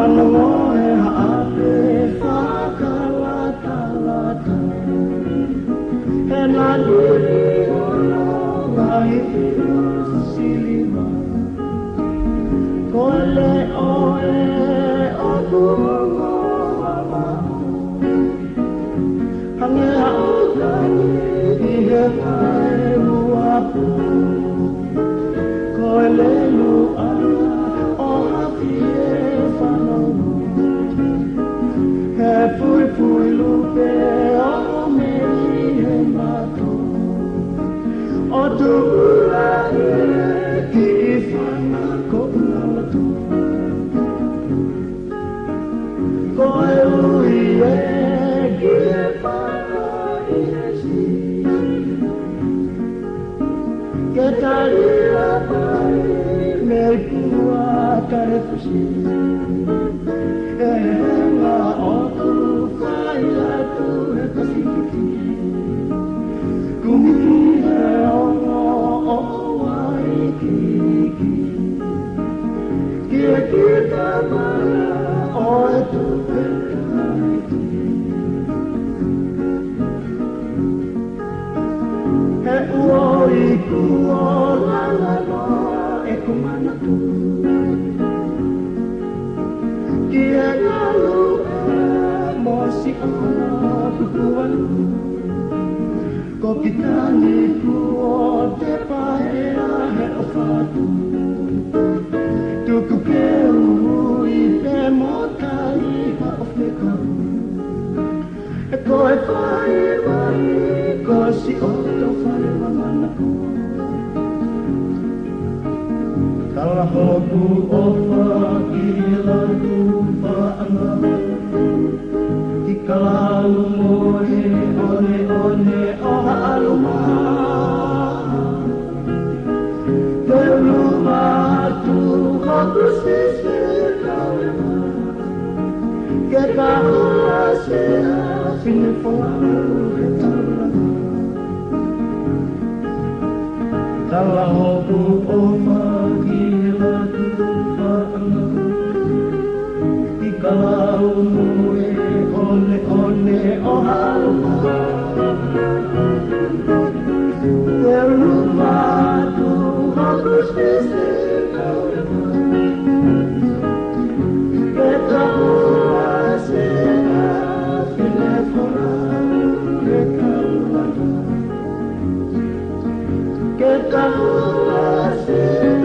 Whanongoe ha'ape whakawatalata E nā nui ono ngai silima Ko le oe o kuongo wamao Hange hautani I he kai uapu Ko le lua o hafi e whanongo He pui pui lupe o meri he mato O tuura e ki I whana ko unawatu Ko e ui e ki e whana I he si Ke taria pai me kua kare fusi E ngā oku whai atu he pasifiki Kumi he ono o waikiki Kia kita mana o e tupe taiti He uo I kuo lalano e kumanatu Kia ngalu e mosi ona kukualu Ko kitani kuo te paea he o whatu Tuku ke ui te motai ha o whekaru E koe whai mai ko si o to whai wamanaku Tala hoku o whakila tu whaanga Ki kalau moe one one o haaluma Te luma tu hoku sise kaurema Ke kahua sea fine whanau he tauranga Tala hoku o whakila tu whaanga I kalau moe one one o haluma Te luma tu hoku sise kaurema Ke kahua sea fine whanau he tauranga Que tal hacer